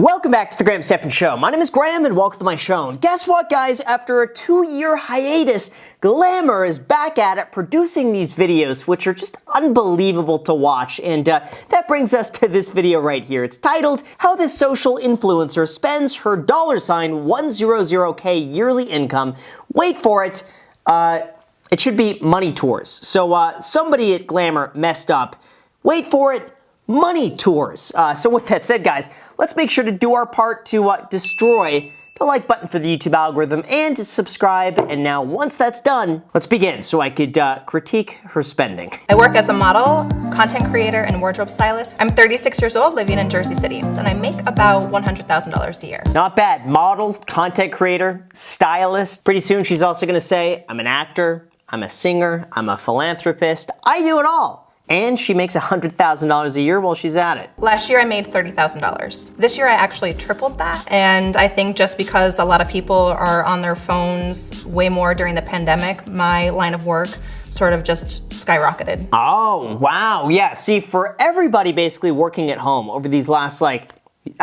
Welcome back to the Graham Stephan Show. My name is Graham and welcome to my show. And guess what, guys? After a 2-year hiatus, Glamour is back at it producing these videos, which are just unbelievable to watch. And that brings us to this video right here. It's titled, How This Social Influencer Spends Her $100K yearly income. Wait for it. It should be money tours. So somebody at Glamour messed up. Wait for it. Money tours. So with that said, guys, let's make sure to do our part to destroy the like button for the YouTube algorithm and to subscribe. And now once that's done, let's begin so I could critique her spending. I work as a model, content creator, and wardrobe stylist. I'm 36 years old, living in Jersey City, and I make about $100,000 a year. Not bad. Model, content creator, stylist. Pretty soon she's also gonna say, I'm an actor, I'm a singer, I'm a philanthropist. I do it all. And she makes $100,000 a year while she's at it. Last year I made $30,000. This year I actually tripled that. And I think just because a lot of people are on their phones way more during the pandemic, my line of work sort of just skyrocketed. Oh, wow. Yeah, see, for everybody basically working at home over these last,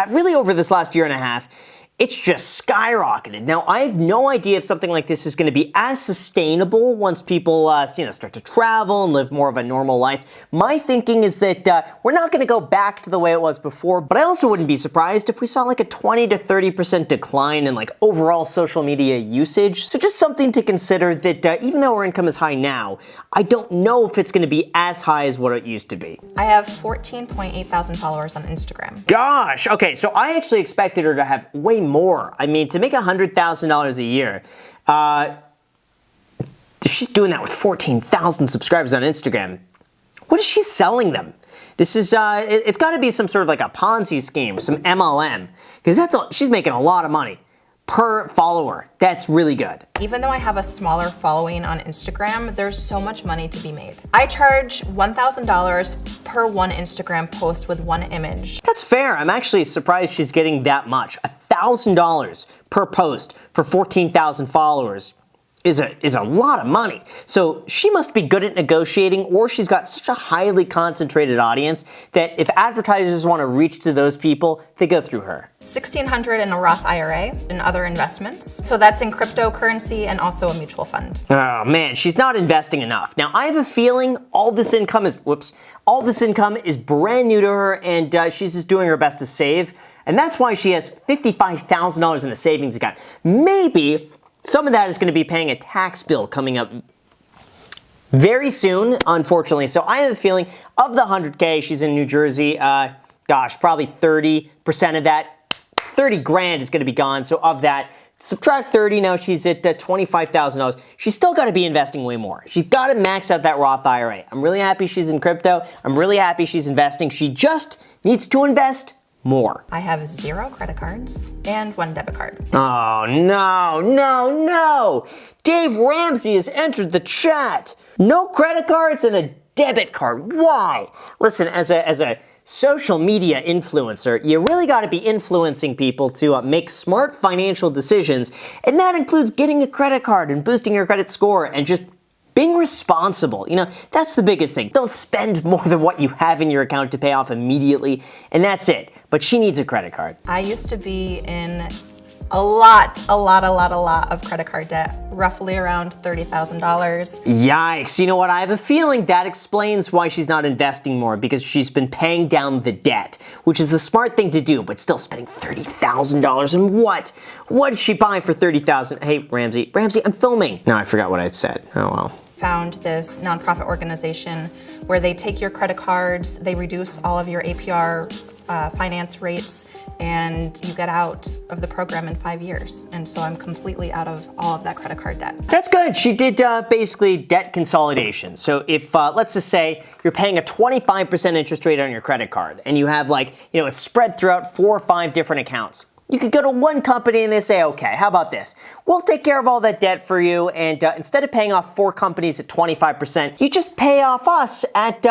really over this last year and a half, it's just skyrocketed. Now, I have no idea if something like this is going to be as sustainable once people, start to travel and live more of a normal life. My thinking is that we're not going to go back to the way it was before, but I also wouldn't be surprised if we saw like a 20 to 30% decline in like overall social media usage. So just something to consider that even though our income is high now, I don't know if it's going to be as high as what it used to be. I have 14.8 thousand followers on Instagram. Gosh, okay, so I actually expected her to have way more. I mean, to make $100,000 a year, if she's doing that with 14,000 subscribers on Instagram, what is she selling them? This is, it's got to be some sort of like a Ponzi scheme, some MLM, because she's making a lot of money per follower. That's really good. Even though I have a smaller following on Instagram, there's so much money to be made. I charge $1,000 per one Instagram post with one image. That's fair. I'm actually surprised she's getting that much. $1,000 per post for 14,000 followers is a lot of money. So she must be good at negotiating, or she's got such a highly concentrated audience that if advertisers want to reach to those people, they go through her. $1,600 in a Roth IRA and other investments. So that's in cryptocurrency and also a mutual fund. Oh man, she's not investing enough. Now I have a feeling all this income is brand new to her, and she's just doing her best to save. And that's why she has $55,000 in a savings account. Maybe some of that is going to be paying a tax bill coming up very soon, unfortunately. So I have a feeling of the 100K, she's in New Jersey, probably 30% of that, 30 grand is going to be gone. So of that, subtract 30, now she's at $25,000. She's still got to be investing way more. She's got to max out that Roth IRA. I'm really happy she's in crypto. I'm really happy she's investing. She just needs to invest more. I have 0 credit cards and 1 debit card. Oh, no. Dave Ramsey has entered the chat. No credit cards and a debit card. Why? Listen, as a social media influencer, you really got to be influencing people to make smart financial decisions. And that includes getting a credit card and boosting your credit score and just being responsible. That's the biggest thing. Don't spend more than what you have in your account to pay off immediately, and that's it. But she needs a credit card. I used to be in a lot of credit card debt, roughly around $30,000. Yikes. You know what? I have a feeling that explains why she's not investing more, because she's been paying down the debt, which is the smart thing to do, but still spending $30,000 and what? What is she buying for $30,000? Hey, Ramsey, I'm filming. No, I forgot what I said. Oh, well. Found this nonprofit organization where they take your credit cards, they reduce all of your APR finance rates, and you get out of the program in 5 years. And so I'm completely out of all of that credit card debt. That's good. She did basically debt consolidation. So if, let's just say you're paying a 25% interest rate on your credit card and you have it's spread throughout 4 or 5 different accounts. You could go to one company and they say, okay, how about this? We'll take care of all that debt for you, and instead of paying off 4 companies at 25%, you just pay off us at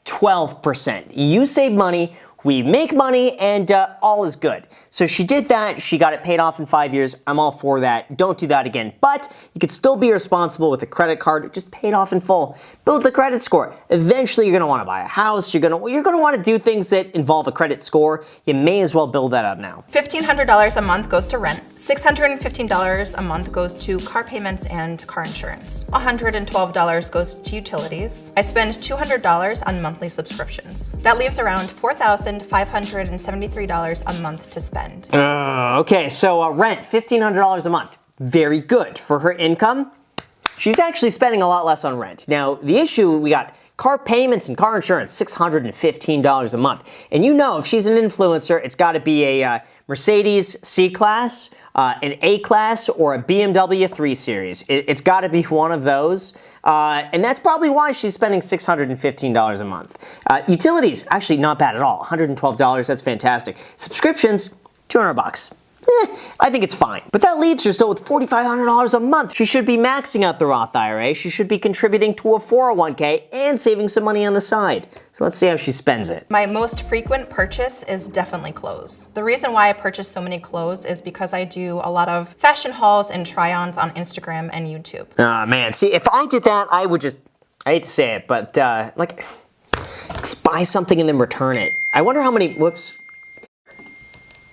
12%. You save money, we make money, and all is good. So she did that. She got it paid off in 5 years. I'm all for that. Don't do that again. But you could still be responsible with a credit card. Just pay it off in full. build the credit score. Eventually, you're going to want to buy a house. You're going to want to do things that involve a credit score. You may as well build that up now. $1,500 a month goes to rent. $615 a month goes to car payments and car insurance. $112 goes to utilities. I spend $200 on monthly subscriptions. That leaves around $4,573 a month to spend. Okay, so rent, $1,500 a month. Very good. For her income, she's actually spending a lot less on rent. Now, the issue, we got car payments and car insurance, $615 a month. And you know, if she's an influencer, it's got to be a Mercedes C-Class, an A-Class, or a BMW 3 Series. It's got to be one of those. And that's probably why she's spending $615 a month. Utilities, actually not bad at all. $112, that's fantastic. Subscriptions, $200. I think it's fine. But that leaves her still with $4,500 a month. She should be maxing out the Roth IRA. She should be contributing to a 401k and saving some money on the side. So let's see how she spends it. My most frequent purchase is definitely clothes. The reason why I purchase so many clothes is because I do a lot of fashion hauls and try-ons on Instagram and YouTube. Man, see, if I did that, I would just, I hate to say it, but just buy something and then return it. I wonder how many, whoops.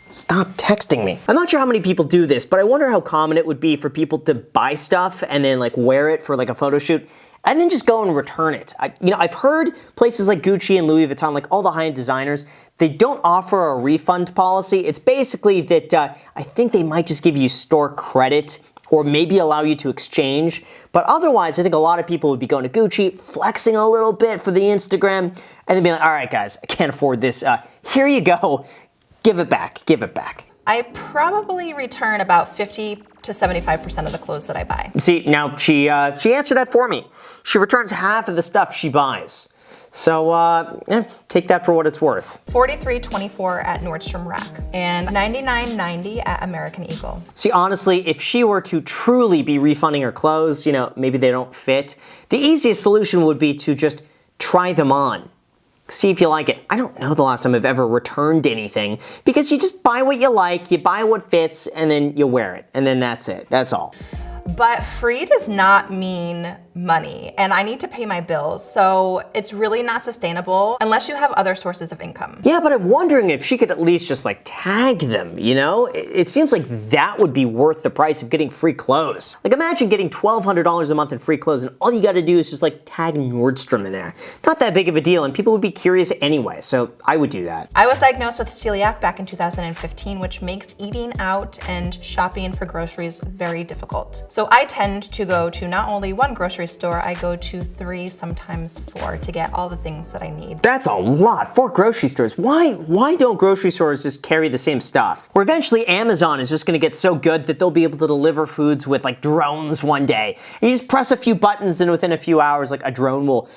Stop texting me. I'm not sure how many people do this, but I wonder how common it would be for people to buy stuff and then wear it for a photo shoot and then just go and return it. I've heard places like Gucci and Louis Vuitton, all the high-end designers, they don't offer a refund policy. It's basically that I think they might just give you store credit or maybe allow you to exchange. But otherwise, I think a lot of people would be going to Gucci, flexing a little bit for the Instagram, and then be like, all right, guys, I can't afford this. Here you go. Give it back, give it back. I probably return about 50 to 75% of the clothes that I buy. See, now she answered that for me. She returns half of the stuff she buys. So, take that for what it's worth. $43.24 at Nordstrom Rack and $99.90 at American Eagle. See, honestly, if she were to truly be refunding her clothes, maybe they don't fit, the easiest solution would be to just try them on. See if you like it. I don't know the last time I've ever returned anything because you just buy what you like, you buy what fits, and then you wear it. And then that's it. That's all. But free does not mean money, and I need to pay my bills, so it's really not sustainable unless you have other sources of income. Yeah, but I'm wondering if she could at least just tag them, It seems like that would be worth the price of getting free clothes. Imagine getting $1,200 a month in free clothes and all you gotta do is just tag Nordstrom in there. Not that big of a deal, and people would be curious anyway, so I would do that. I was diagnosed with celiac back in 2015, which makes eating out and shopping for groceries very difficult. So I tend to go to not only one grocery store, I go to 3, sometimes 4 to get all the things that I need. That's a lot. 4 grocery stores. Why don't grocery stores just carry the same stuff? Or eventually Amazon is just gonna get so good that they'll be able to deliver foods with drones one day. And you just press a few buttons and within a few hours a drone will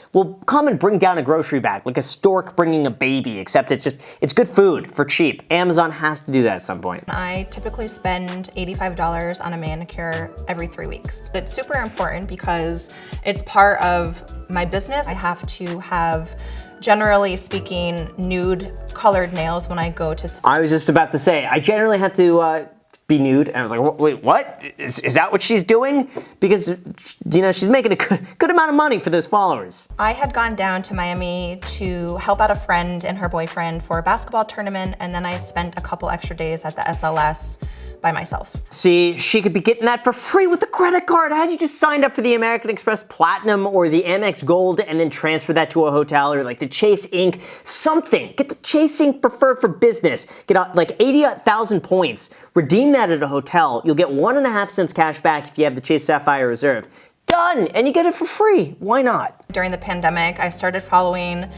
come and bring down a grocery bag, like a stork bringing a baby, except it's good food for cheap. Amazon has to do that at some point. I typically spend $85 on a manicure every 3 weeks. It's super important because it's part of my business. I have to have, generally speaking, nude colored nails when I go to... I was just about to say, I generally have to be nude, and I was like, wait, what? Is that what she's doing? Because, she's making a good amount of money for those followers. I had gone down to Miami to help out a friend and her boyfriend for a basketball tournament, and then I spent a couple extra days at the SLS by myself. See, she could be getting that for free with a credit card. Had you just signed up for the American Express Platinum or the Amex Gold and then transfer that to a hotel or the Chase Ink, something. Get the Chase Ink Preferred for Business. Get 80,000 points. Redeem that at a hotel. You'll get 1.5 cents cash back if you have the Chase Sapphire Reserve. Done! And you get it for free. Why not? During the pandemic, I started following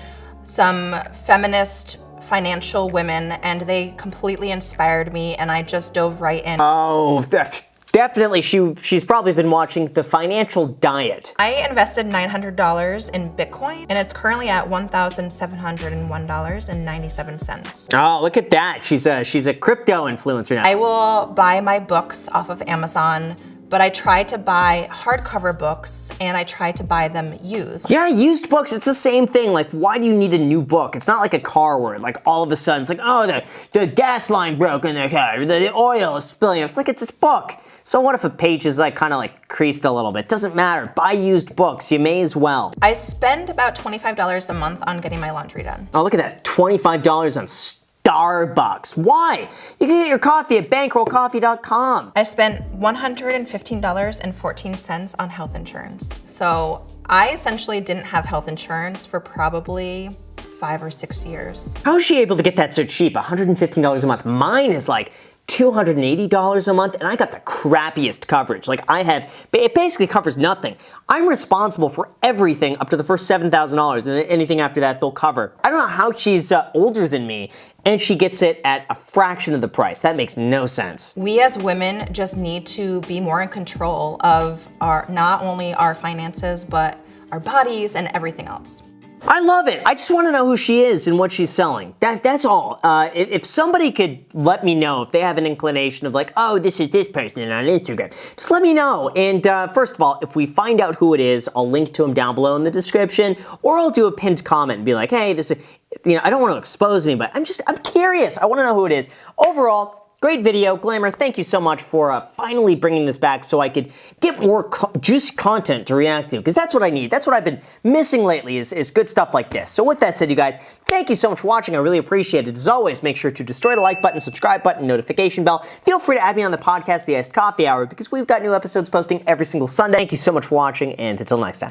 some feminist financial women, and they completely inspired me, and I just dove right in. Oh, definitely. She's probably been watching The Financial Diet. I invested $900 in Bitcoin, and it's currently at $1,701.97. Oh, look at that. She's a crypto influencer now. I will buy my books off of Amazon but I try to buy hardcover books and I try to buy them used. Yeah, used books, it's the same thing. Like, why do you need a new book? It's not like a car where, like, all of a sudden it's like, oh, the gas line broke in the car, the oil is spilling. It's like, it's this book. So what if a page is like kind of like creased a little bit? Doesn't matter. Buy used books. You may as well. I spend about $25 a month on getting my laundry done. Oh, look at that. $25 on Starbucks. Why? You can get your coffee at bankrollcoffee.com. I spent $115.14 on health insurance. So I essentially didn't have health insurance for probably 5 or 6 years. How is she able to get that so cheap? $115 a month. Mine is like $280 a month, and I got the crappiest coverage. Like, it basically covers nothing. I'm responsible for everything up to the first $7,000, and anything after that they'll cover. I don't know how she's older than me, and she gets it at a fraction of the price. That makes no sense. We as women just need to be more in control of not only our finances, but our bodies and everything else. I love it. I just want to know who she is and what she's selling. That's all. If somebody could let me know if they have an inclination of like, oh, this is this person on Instagram, just let me know. And first of all, if we find out who it is, I'll link to him down below in the description, or I'll do a pinned comment and be like, hey, this is, I don't want to expose anybody. I'm curious. I want to know who it is. Overall, great video. Glamour, thank you so much for finally bringing this back so I could get more juicy content to react to, because that's what I need. That's what I've been missing lately is good stuff like this. So with that said, you guys, thank you so much for watching. I really appreciate it. As always, make sure to destroy the like button, subscribe button, notification bell. Feel free to add me on the podcast, The Iced Coffee Hour, because we've got new episodes posting every single Sunday. Thank you so much for watching, and until next time.